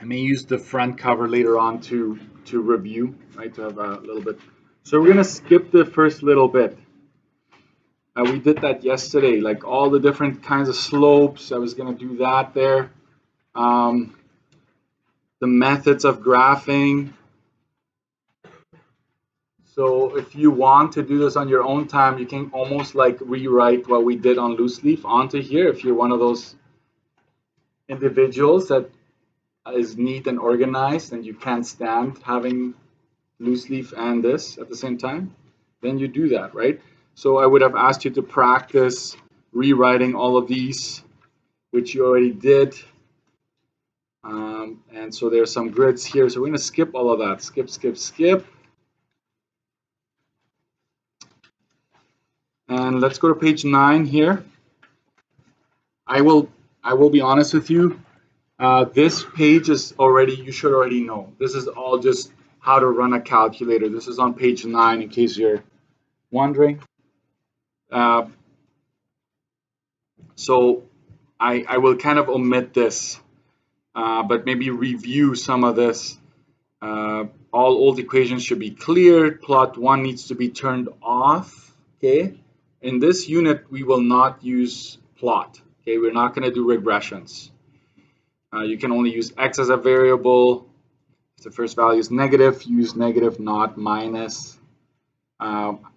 I may use the front cover later on to review, right? To have a little bit. So we're gonna skip the first little bit. We did that yesterday, like all the different kinds of slopes. I was gonna do that there. The methods of graphing. So if you want to do this on your own time, you can almost like rewrite what we did on loose leaf onto here. If you're one of those individuals that is neat and organized and you can't stand having loose leaf and this at the same time, then you do that, right? So I would have asked you to practice rewriting all of these, which you already did. And so there's some grids here. So we're going to skip all of that. Skip, skip, skip. And let's go to page 9 here. I will be honest with you. This page is already, you should already know. This is all just how to run a calculator. This is on page 9 in case you're wondering. So I will kind of omit this, but maybe review some of this. All old equations should be cleared. Plot 1 needs to be turned off. Okay. In this unit, we will not use plot. Okay, we're not going to do regressions. You can only use x as a variable. If the first value is negative, use negative, not minus.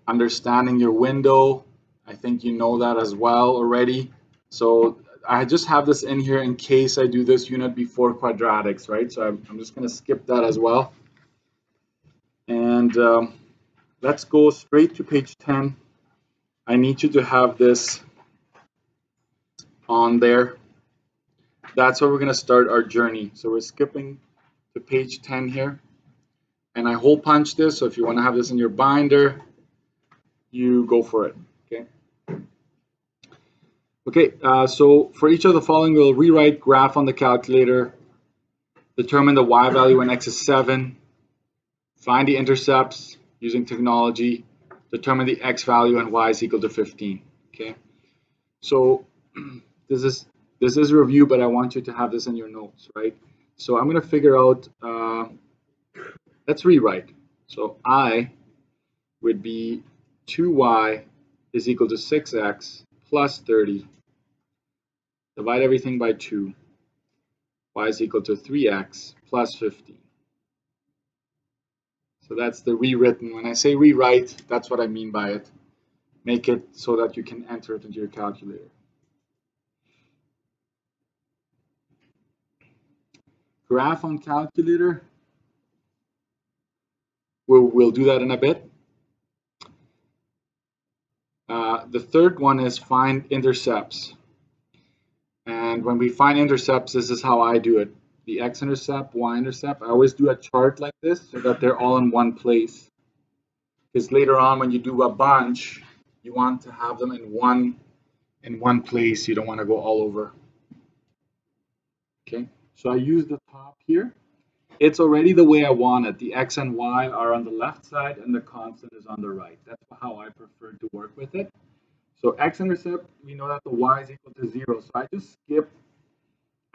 Understanding your window, I think you know that as well already. So I just have this in here in case I do this unit before quadratics, right? So I'm just going to skip that as well. And let's go straight to page 10. I need you to have this on there. That's where we're going to start our journey. So we're skipping to page 10 here. And I hole punch this. So if you want to have this in your binder, you go for it. Okay. Okay, so for each of the following, we'll rewrite graph on the calculator, determine the y value when x is 7, find the intercepts using technology, determine the x value and y is equal to 15. Okay, so this is a review, but I want you to have this in your notes, right? So I'm going to figure out, let's rewrite. So I would be 2y is equal to 6x plus 30. Divide everything by 2. Y is equal to 3x plus 15. So that's the rewritten. When I say rewrite, that's what I mean by it. Make it so that you can enter it into your calculator. Graph on calculator. We'll do that in a bit. The third one is find intercepts. And when we find intercepts, this is how I do it. The x-intercept, y-intercept, I always do a chart like this so that they're all in one place. Because later on when you do a bunch, you want to have them in one place. You don't want to go all over. Okay, so I use the top here. It's already the way I want it. The x and y are on the left side and the constant is on the right. That's how I prefer to work with it. So x-intercept, we know that the y is equal to 0. So I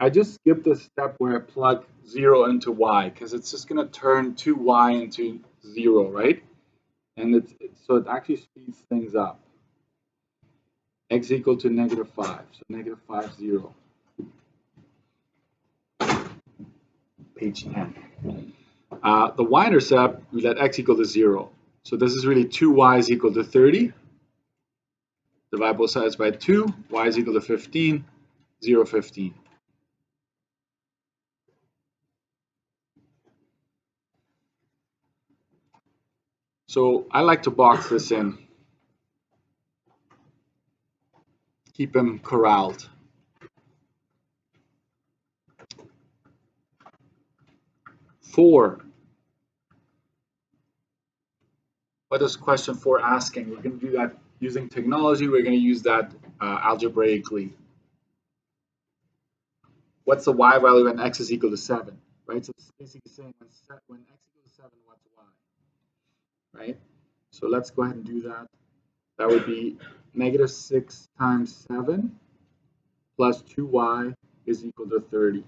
just skip the step where I plug 0 into y because it's just going to turn 2y into 0, right? And so it actually speeds things up. X equal to -5, so -5, 0. Page 10. The y-intercept, we let x equal to 0. So this is really 2y is equal to 30. Divide both sides by 2. Y is equal to 15. 0, 15. So I like to box this in. Keep them corralled. Four. What is question 4 asking? We're going to do that using technology. We're going to use that algebraically. What's the y value when x is equal to 7? Right? So it's basically saying when x equals to 7, what's y? Right? So let's go ahead and do that. That would be -6 times 7 plus 2y is equal to 30.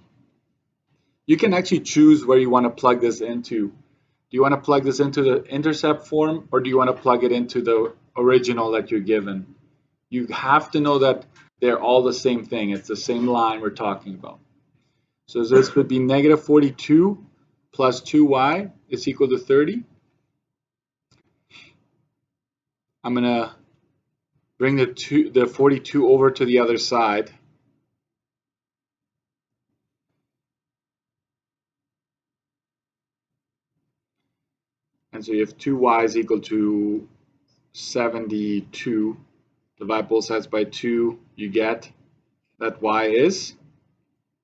You can actually choose where you want to plug this into. Do you want to plug this into the intercept form, or do you want to plug it into the original that you're given? You have to know that they're all the same thing. It's the same line we're talking about. So this would be negative 42 plus 2y is equal to 30. I'm going to bring the 42 over to the other side. And so you have 2y is equal to 72. Divide both sides by 2, you get that y is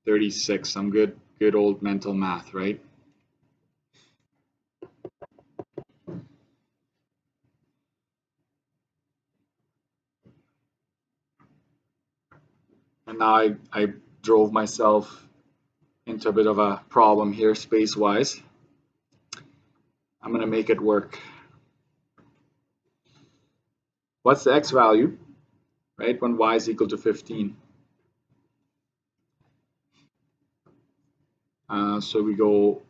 36. Some good old mental math, right? And now I drove myself into a bit of a problem here space-wise. I'm going to make it work. What's the x value, right, when y is equal to 15? So we go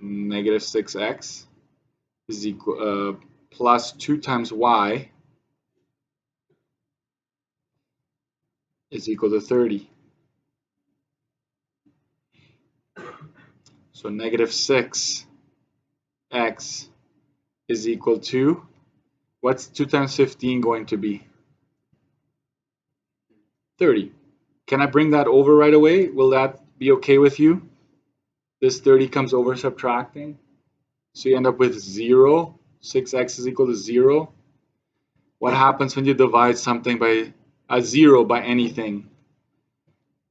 negative 6x is equal plus 2 times y is equal to 30. So negative 6x is equal to, what's 2 times 15 going to be? 30. Can I bring that over right away? Will that be okay with you? This 30 comes over subtracting. So you end up with 0. 6x is equal to 0. What happens when you divide something by a 0 by anything?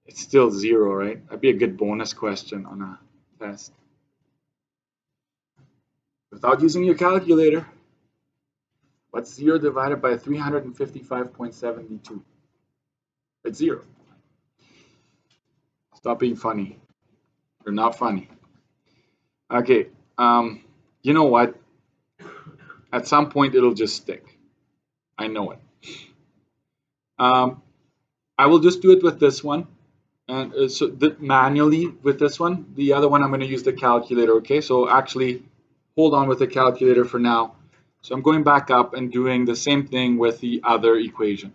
It's still 0, right? That'd be a good bonus question on a test. Without using your calculator, what's 0 divided by 355.72? It's 0. Stop being funny. You're not funny. Okay, you know what? At some point it'll just stick. I know it. I will just do it with this one, and manually with this one. The other one I'm going to use the calculator. Okay, so actually hold on with the calculator for now. So I'm going back up and doing the same thing with the other equation,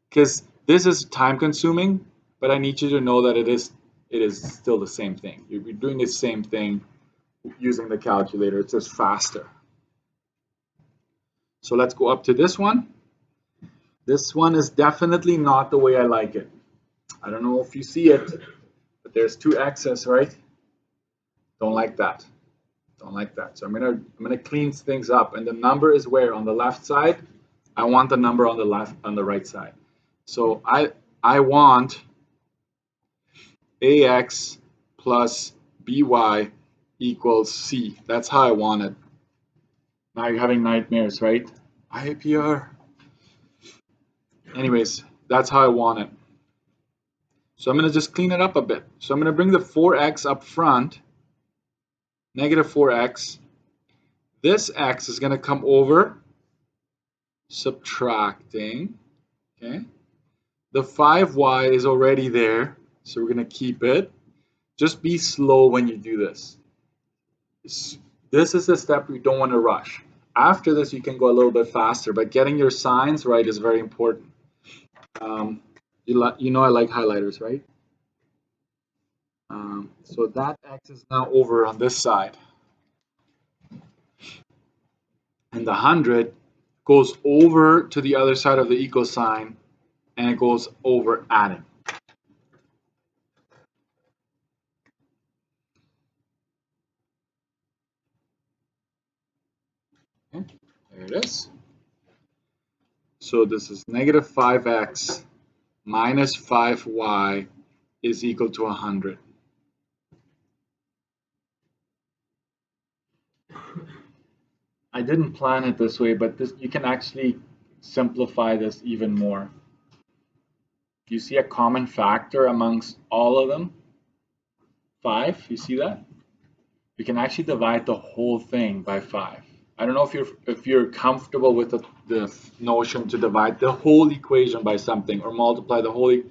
because this is time consuming, but I need you to know that it is still the same thing. You're doing the same thing using the calculator. It's just faster. So let's go up to this one. This one is definitely not the way I like it. I don't know if you see it, but there's 2 x's, right? Don't like that. Don't like that. So I'm gonna clean things up, and the number is where? On the left side. I want the number on the right side. So I want ax plus by equals c. That's how I want it. Now you're having nightmares, right? IPR. Anyways, that's how I want it. So I'm going to just clean it up a bit. So I'm going to bring the 4x up front, negative 4x. This x is going to come over, subtracting. Okay. The 5y is already there, so we're going to keep it. Just be slow when you do this. This is the step you don't want to rush. After this, you can go a little bit faster, but getting your signs right is very important. You know I like highlighters, right? So that x is now over on this side. And the 100 goes over to the other side of the equal sign, and it goes over adding. Okay, there it is. So this is negative 5x minus 5y is equal to 100. I didn't plan it this way, but you can actually simplify this even more. You see a common factor amongst all of them? 5, you see that? We can actually divide the whole thing by 5. I don't know if you're comfortable with the notion to divide the whole equation by something or multiply the whole.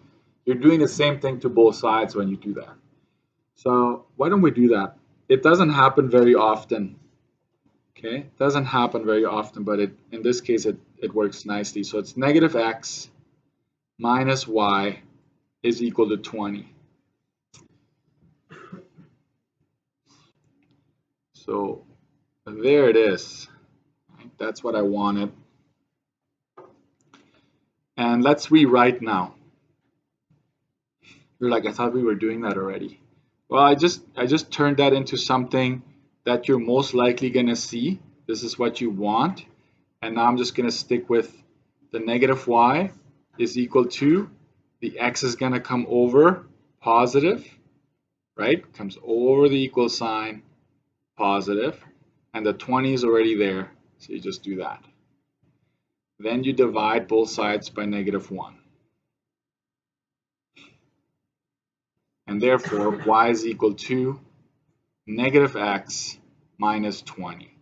You're doing the same thing to both sides when you do that. So why don't we do that? It doesn't happen very often. Okay, it doesn't happen very often, but in this case it works nicely. So it's negative x minus y is equal to 20. So there it is. That's what I wanted. And let's rewrite now. You're like, I thought we were doing that already. Well, I just turned that into something that you're most likely going to see. This is what you want. And now I'm just going to stick with the negative y is equal to, the x is going to come over positive, right? Comes over the equal sign, positive, and the 20 is already there. So you just do that. Then you divide both sides by negative 1. And therefore, y is equal to negative x minus 20.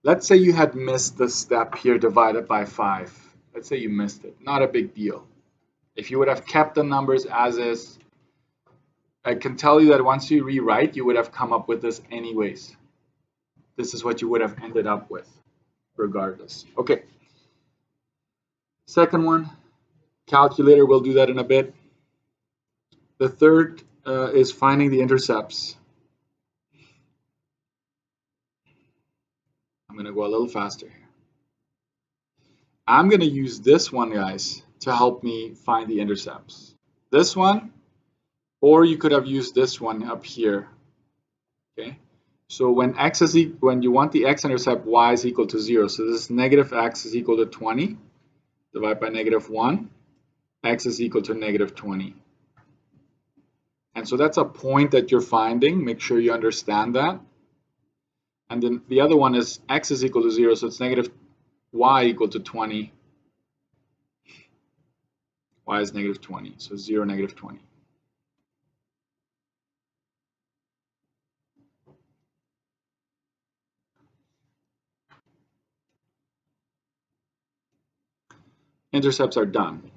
Let's say you had missed the step here divided by 5. Let's say you missed it. Not a big deal. If you would have kept the numbers as is, I can tell you that once you rewrite, you would have come up with this anyways. This is what you would have ended up with, regardless. Okay. Second one, calculator, we'll do that in a bit. The third is finding the intercepts. I'm going to go a little faster here. I'm going to use this one, guys, to help me find the intercepts. This one, or you could have used this one up here. Okay. So when when you want the x-intercept, y is equal to 0. So this is negative x is equal to 20. Divide by negative 1. X is equal to negative 20. And so that's a point that you're finding. Make sure you understand that. And then the other one is x is equal to 0. So it's negative y equal to 20. Y is negative 20. So 0, negative 20. Intercepts are done.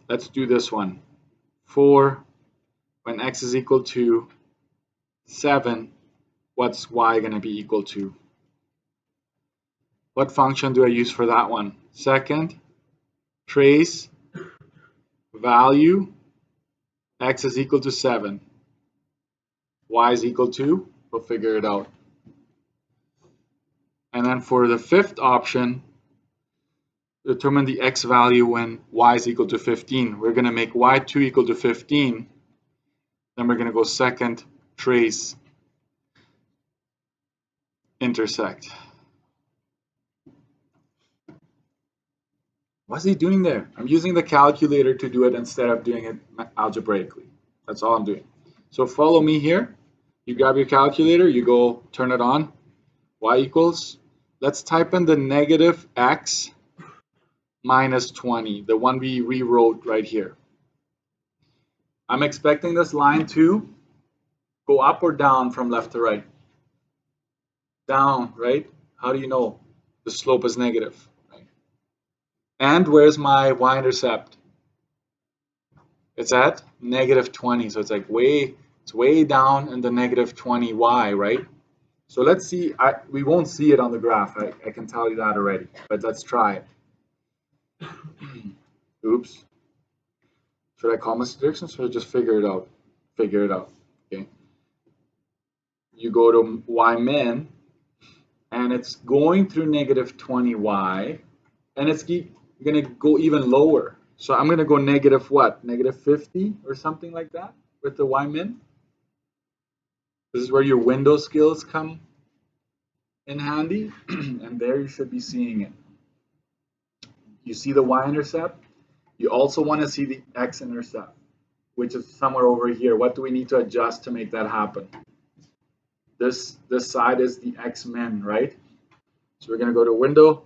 Let's do this one. 4, when x is equal to 7, what's y going to be equal to? What function do I use for that one? Second, trace value, x is equal to 7. Y is equal to, we'll figure it out. And then for the fifth option, determine the x value when y is equal to 15. We're going to make y2 equal to 15. Then we're going to go second, trace, intersect. What's he doing there? I'm using the calculator to do it instead of doing it algebraically. That's all I'm doing. So follow me here. You grab your calculator, you go turn it on. Y equals, let's type in the negative x minus 20, the one we rewrote right here. I'm expecting this line to go up or down from left to right. Down, right? How do you know the slope is negative? Right? And where's my y-intercept? It's at negative 20, so it's like it's way down in the negative 20y, right? So let's see, we won't see it on the graph, I can tell you that already, but let's try it. Oops. Should I call Mr. Dixon or should I just figure it out? Figure it out, okay? You go to y min, and it's going through negative 20y, and it's gonna go even lower. So I'm gonna go negative what? Negative 50 or something like that with the y min. This is where your window skills come in handy, and there you should be seeing it. You see the y-intercept. You also want to see the x-intercept, which is somewhere over here. What do we need to adjust to make that happen? This side is the x min, right? So we're going to go to window.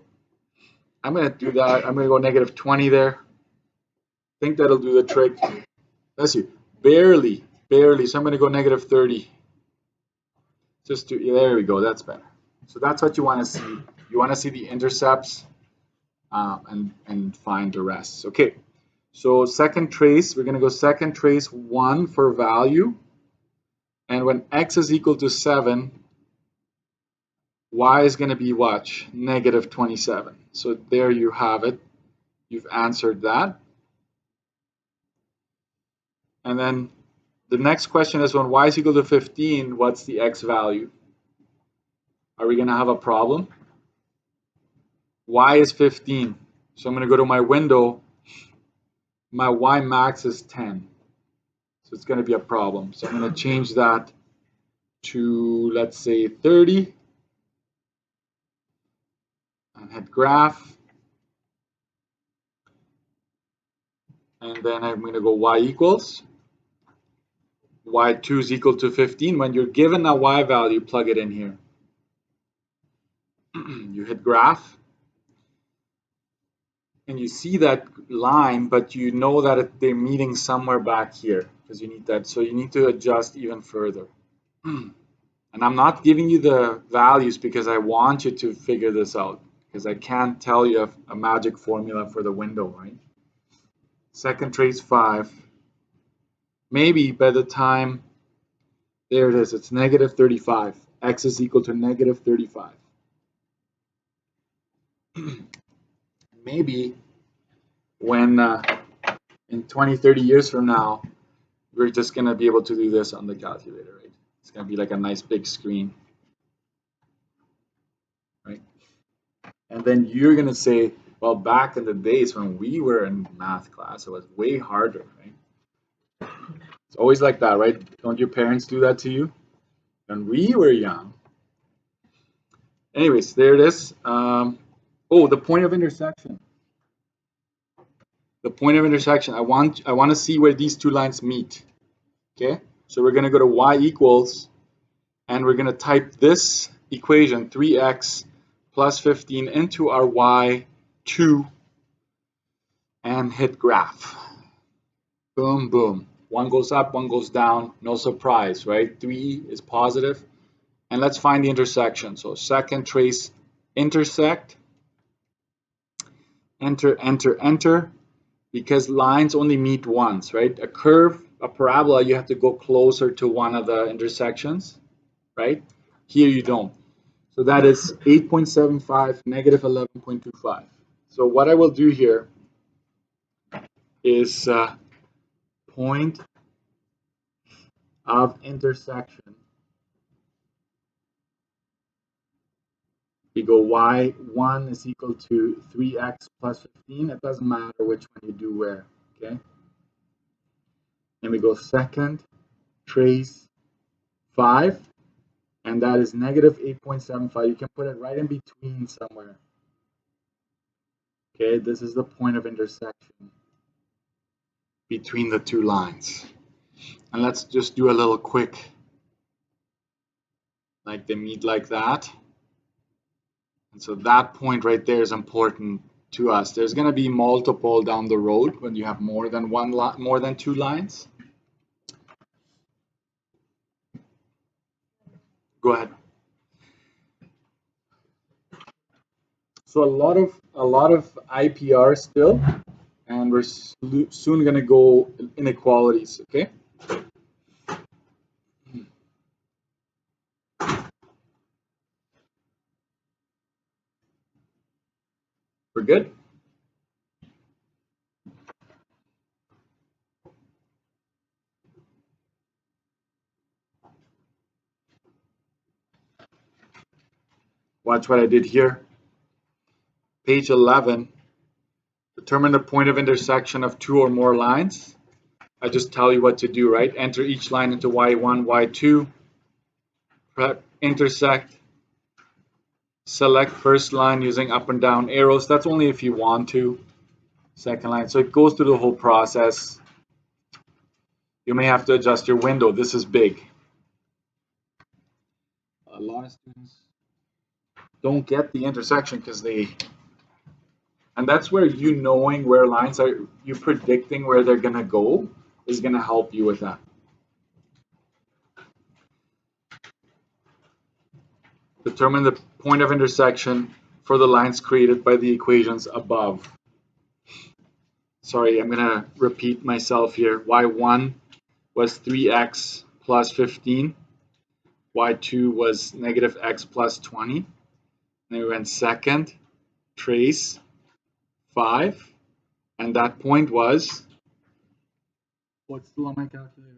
I'm going to do that. I'm going to go negative 20 there. I think that'll do the trick. Let's see. Barely. So I'm going to go negative 30. There we go. That's better. So that's what you want to see. You want to see the intercepts and find the rest. Okay. So second trace, we're going to go second trace 1 for value. And when x is equal to 7, y is going to be what? Negative 27. So there you have it. You've answered that. And then the next question is when y is equal to 15, what's the x value? Are we going to have a problem? Y is 15. So I'm going to go to my window. My y max is 10. So it's going to be a problem. So I'm going to change that to, let's say, 30. And hit graph. And then I'm going to go y equals. Y2 is equal to 15. When you're given a y value, plug it in here. You hit graph. And you see that line, but you know that they're meeting somewhere back here because you need that. So you need to adjust even further. And I'm not giving you the values because I want you to figure this out because I can't tell you a magic formula for the window, right? Second trace 5. Maybe by the time, there it is, it's negative 35. X is equal to negative 35. Maybe when in 20, 30 years from now, we're just going to be able to do this on the calculator, right? It's going to be like a nice big screen, right? And then you're going to say, well, back in the days when we were in math class, it was way harder, right? It's always like that, right? Don't your parents do that to you? When we were young. Anyways, there it is. Oh, the point of intersection. The point of intersection. I want to see where these two lines meet. Okay, so we're going to go to y equals, and we're going to type this equation 3x plus 15 into our y2 and hit graph. Boom, boom. One goes up, one goes down. No surprise, right? 3 is positive. And let's find the intersection. So second trace intersect. Enter, enter, enter. Because lines only meet once, right? A curve, a parabola, you have to go closer to one of the intersections, right? Here you don't. So that is 8.75, negative 11.25. So what I will do here is point of intersection. We go y1 is equal to 3x plus 15. It doesn't matter which one you do where, okay? And we go second trace 5. And that is negative 8.75. You can put it right in between somewhere. Okay, this is the point of intersection between the two lines. And let's just do a little quick, like they meet like that. And so that point right there is important to us. There's going to be multiple down the road when you have more than more than two lines. Go ahead. So a lot of IPR still, and we're soon going to go inequalities, okay? We're good? Watch what I did here. Page 11, determine the point of intersection of two or more lines. I just tell you what to do, right? Enter each line into y1, y2, intersect, select first line using up and down arrows. That's only if you want to. Second line. So it goes through the whole process. You may have to adjust your window. This is big. A lot of students don't get the intersection because and that's where you knowing where lines are, you predicting where they're going to go is going to help you with that. Determine the point of intersection for the lines created by the equations above. sorry, I'm gonna repeat myself here. Y1 was 3x plus 15. Y2 was negative x plus 20. Then we went second, trace 5, and that point was, what's still on my calculator?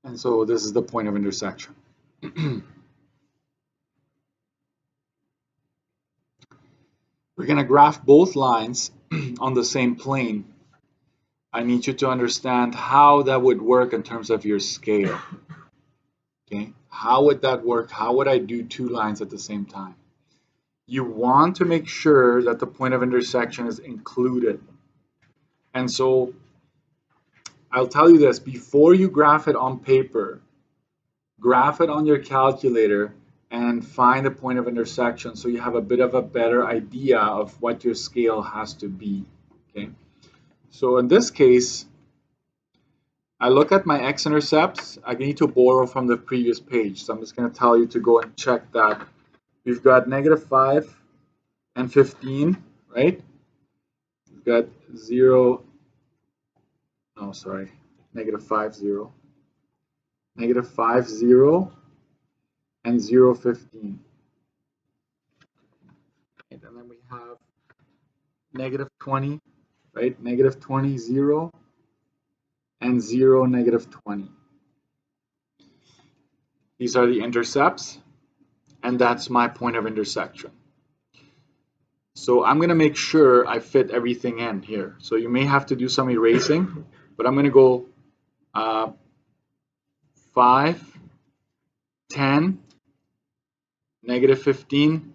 And so this is the point of intersection. We're going to graph both lines on the same plane. I need you to understand how that would work in terms of your scale. Okay, how would that work? How would I do two lines at the same time? You want to make sure that the point of intersection is included. And so I'll tell you this, before you graph it on paper, graph it on your calculator and find the point of intersection so you have a bit of a better idea of what your scale has to be. Okay, so in this case, I look at my x-intercepts. I need to borrow from the previous page, so I'm just going to tell you to go and check that. We've got negative 5 and 15, right? We've got 0, no, sorry, negative 5, 0. Negative 5, 0, and 0, 15. And then we have negative 20, right? Negative 20, 0, and 0, negative 20. These are the intercepts, and that's my point of intersection. So I'm going to make sure I fit everything in here. So you may have to do some erasing, but I'm going to go 5, 10, negative 15,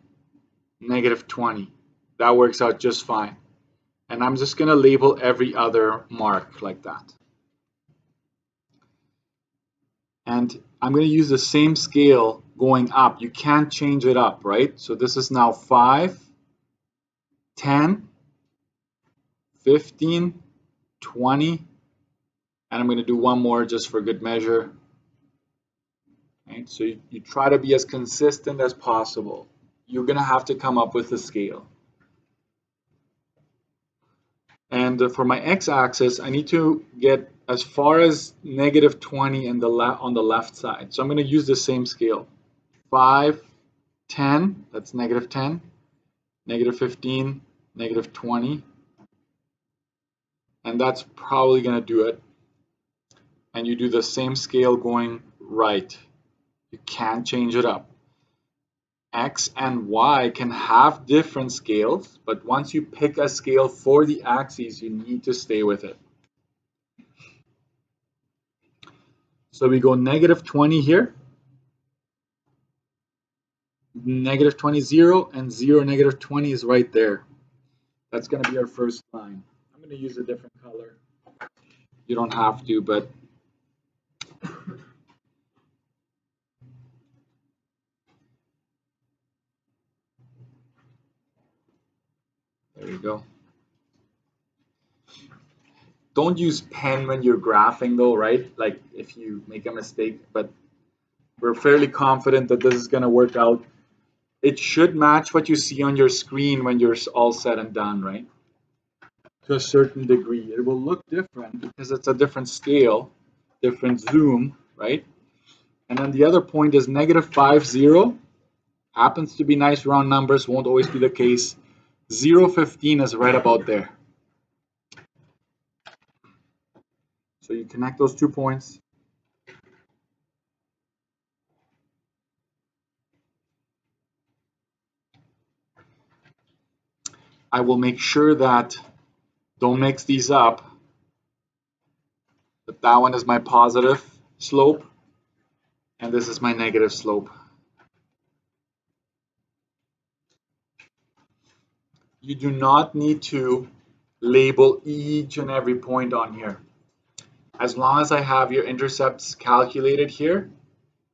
negative 20. That works out just fine. And I'm just going to label every other mark like that. And I'm going to use the same scale going up. You can't change it up, right? So this is now 5, 10, 15, 20, and I'm going to do one more just for good measure. Right? So you try to be as consistent as possible. You're going to have to come up with a scale. And for my x-axis, I need to get as far as negative 20 on the left side. So I'm going to use the same scale. 5, 10, that's negative 10, negative 15, negative 20. And that's probably going to do it. And you do the same scale going right. You can't change it up. X and Y can have different scales, but once you pick a scale for the axes, you need to stay with it. So we go negative 20 here, negative 20, 0, and 0, negative 20 is right there. That's going to be our first line. I'm going to use a different color. You don't have to, but there you go. Don't use pen when you're graphing though, right? Like if you make a mistake, but we're fairly confident that this is going to work out. It should match what you see on your screen when you're all said and done, right? To a certain degree. It will look different because it's a different scale, different zoom, right? And then the other point is negative 5, 0. Happens to be nice round numbers, won't always be the case. 0, 15 is right about there. So you connect those 2 points. I will make sure that, don't mix these up, but that one is my positive slope, and this is my negative slope. You do not need to label each and every point on here. As long as I have your intercepts calculated here,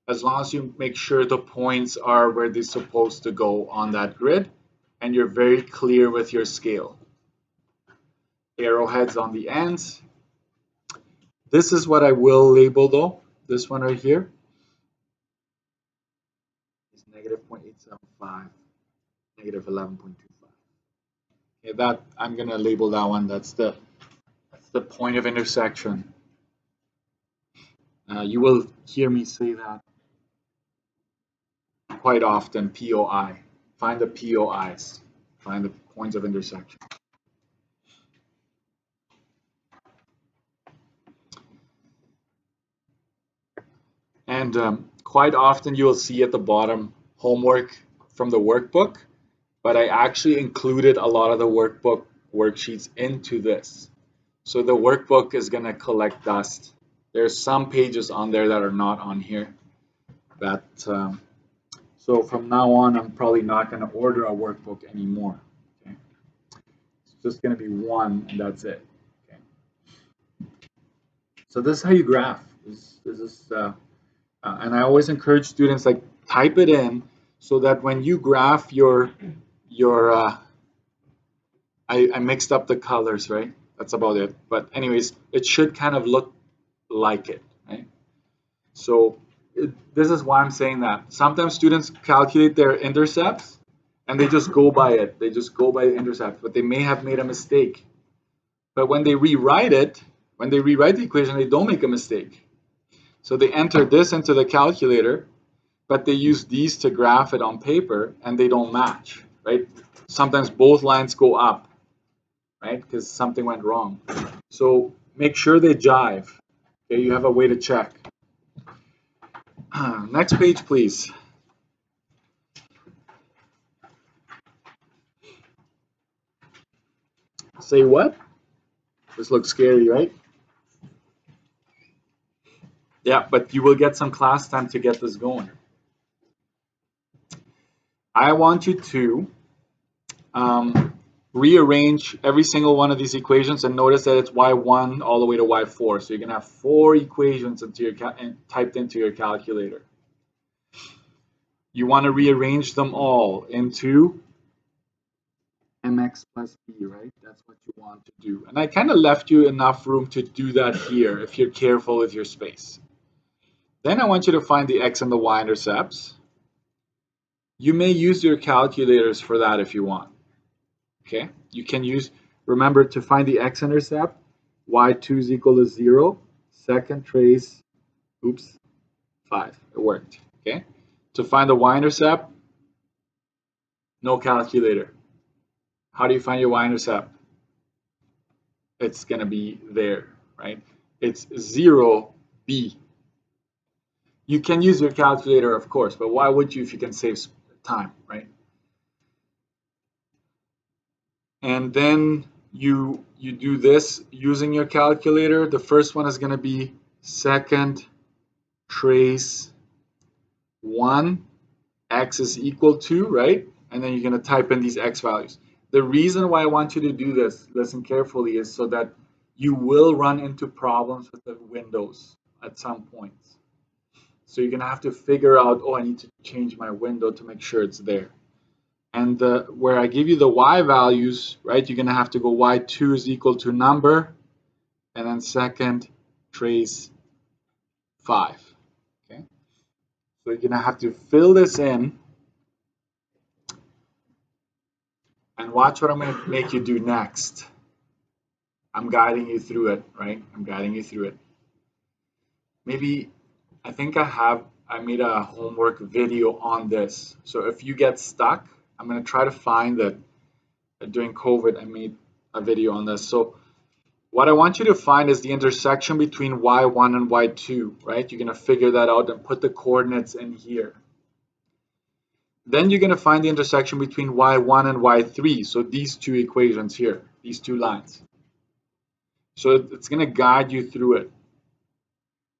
as long as you make sure the points are where they're supposed to go on that grid, and you're very clear with your scale. Arrowheads on the ends. This is what I will label though, this one right here is negative 11.25, negative 11.25. Okay, that I'm gonna label that one. That's the point of intersection. You will hear me say that quite often. POI. Find the POIs. Find the points of intersection. And quite often you will see at the bottom homework from the workbook, but I actually included a lot of the workbook worksheets into this. So the workbook is going to collect dust. There's some pages on there that are not on here. So from now on, I'm probably not going to order a workbook anymore. Okay? It's just going to be one, and that's it. Okay? So this is how you graph. This is and I always encourage students, like, type it in so that when you graph your I mixed up the colors, right? That's about it. But anyways, it should kind of look like it, right? So this is why I'm saying that. Sometimes students calculate their intercepts and they just go by it. They just go by the intercept, but they may have made a mistake. But when they rewrite it, when they rewrite the equation, they don't make a mistake. So they enter this into the calculator, but they use these to graph it on paper, and they don't match, right? Sometimes both lines go up, right? Because something went wrong. So make sure they jive. Okay, you have a way to check. Next page, please. Say what? This looks scary, right? Yeah, but you will get some class time to get this going. I want you to rearrange every single one of these equations and notice that it's y1 all the way to y4. So you're going to have 4 equations typed into your calculator. You want to rearrange them all into mx plus b, right? That's what you want to do. And I kind of left you enough room to do that here if you're careful with your space. Then I want you to find the x and the y intercepts. You may use your calculators for that if you want. Okay, you can use, remember, to find the x-intercept, y2 is equal to 0, second trace, 5, it worked. Okay, to find the y-intercept, no calculator. How do you find your y-intercept? It's going to be there, right? It's 0b. You can use your calculator, of course, but why would you if you can save time, right? And then you do this using your calculator. The first one is going to be second trace 1, x is equal to, right? And then you're going to type in these x values. The reason why I want you to do this, listen carefully, is so that you will run into problems with the windows at some points. So you're going to have to figure out, oh, I need to change my window to make sure it's there. And where I give you the y values, right, you're going to have to go y2 is equal to number, and then second trace 5. Okay, so you're going to have to fill this in, and watch what I'm going to make you do next. I'm guiding you through it, right? I'm guiding you through it. Maybe, I think I made a homework video on this. So if you get stuck, I'm going to try to find that during COVID, I made a video on this. So what I want you to find is the intersection between y1 and y2, right? You're going to figure that out and put the coordinates in here. Then you're going to find the intersection between y1 and y3. So these two equations here, these two lines. So it's going to guide you through it.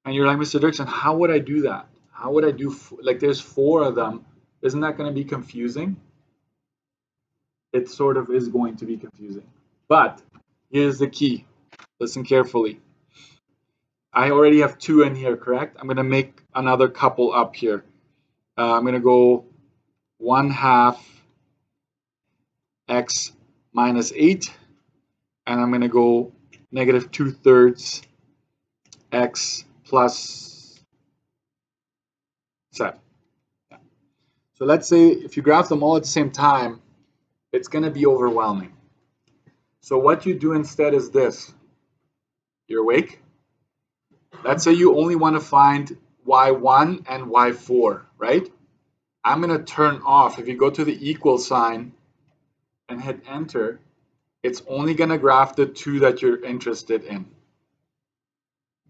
And you're like, Mr. Dirksen, how would I do that? How would I do, like, there's 4 of them. Isn't that going to be confusing? It sort of is going to be confusing. But here's the key. Listen carefully. I already have 2 in here, correct? I'm going to make another couple up here. I'm going to go 1/2 x minus 8. And I'm going to go negative 2/3 x plus 7. Yeah. So let's say if you graph them all at the same time, it's going to be overwhelming. So what you do instead is this. You're awake? Let's say you only want to find y1 and y4, right? I'm going to turn off. If you go to the equal sign and hit enter, it's only going to graph the two that you're interested in.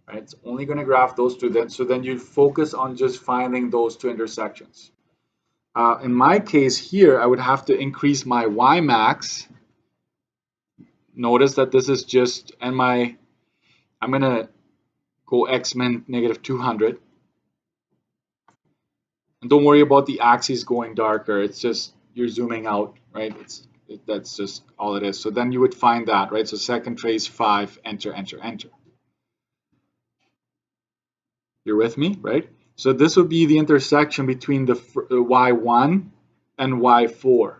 Right? It's only going to graph those two. So then you focus on just finding those two intersections. In my case here, I would have to increase my y max. Notice that this is just, and I'm going to go x min negative 200. And don't worry about the axis going darker. It's just you're zooming out, right? That's just all it is. So then you would find that, right? So second trace 5, enter, enter, enter. You're with me, right? So this would be the intersection between the y1 and y4.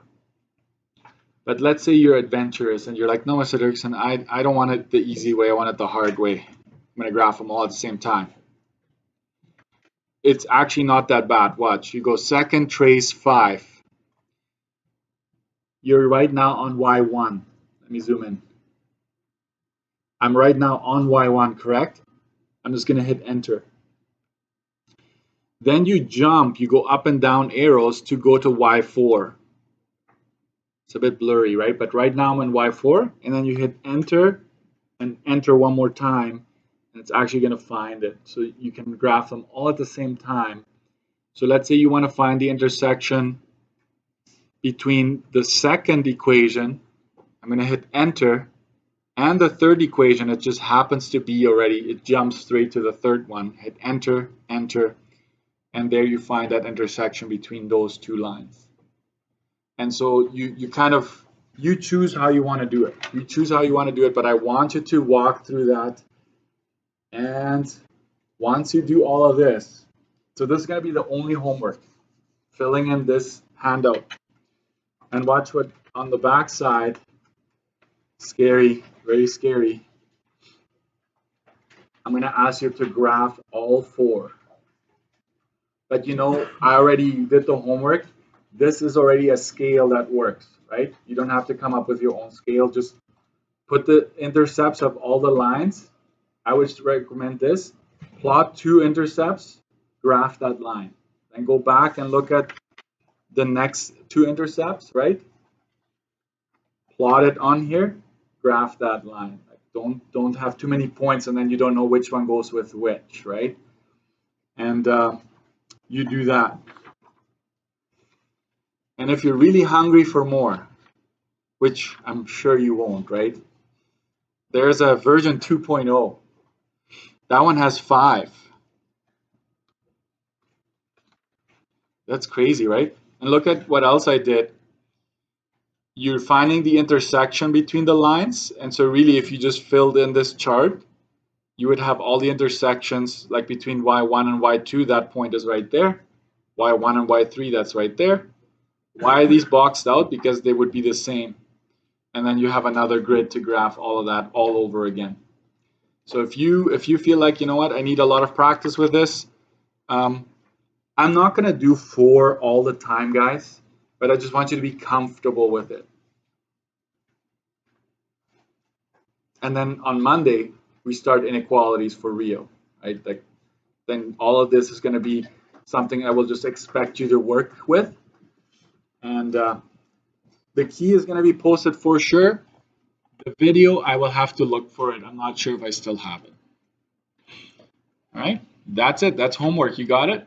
But let's say you're adventurous and you're like, no, Mr. Dirksen, I don't want it the easy way. I want it the hard way. I'm going to graph them all at the same time. It's actually not that bad. Watch. You go second trace 5. You're right now on y1. Let me zoom in. I'm right now on y1, correct? I'm just going to hit enter. Then you jump, you go up and down arrows to go to y4. It's a bit blurry, right? But right now I'm on y4, and then you hit enter and enter one more time, and it's actually going to find it. So you can graph them all at the same time. So let's say you want to find the intersection between the second equation. I'm going to hit enter, and the third equation. It just happens to be already, it jumps straight to the third one. Hit enter, enter, and there you find that intersection between those two lines. And so you kind of, you choose how you want to do it. You choose how you want to do it, but I want you to walk through that. And once you do all of this, so this is going to be the only homework, filling in this handout. And watch what on the back side, scary, very scary. I'm going to ask you to graph all 4. But you know, I already did the homework. This is already a scale that works, right? You don't have to come up with your own scale. Just put the intercepts of all the lines. I would recommend this. Plot 2 intercepts, graph that line. Then go back and look at the next 2 intercepts, right? Plot it on here, graph that line. Don't have too many points and then you don't know which one goes with which, right? And you do that. And if you're really hungry for more, which I'm sure you won't, right? There's a version 2.0. That one has 5. That's crazy, right? And look at what else I did. You're finding the intersection between the lines. And so really, if you just filled in this chart, you would have all the intersections like between y1 and y2. That point is right there. y1 and y3, that's right there. Why are these boxed out? Because they would be the same. And then you have another grid to graph all of that all over again. So if you feel like, you know what, I need a lot of practice with this, I'm not going to do 4 all the time, guys, but I just want you to be comfortable with it. And then on Monday, we start inequalities for real, right? Like, then all of this is going to be something I will just expect you to work with. And the key is going to be posted for sure. The video, I will have to look for it. I'm not sure if I still have it. All right, that's it. That's homework. You got it?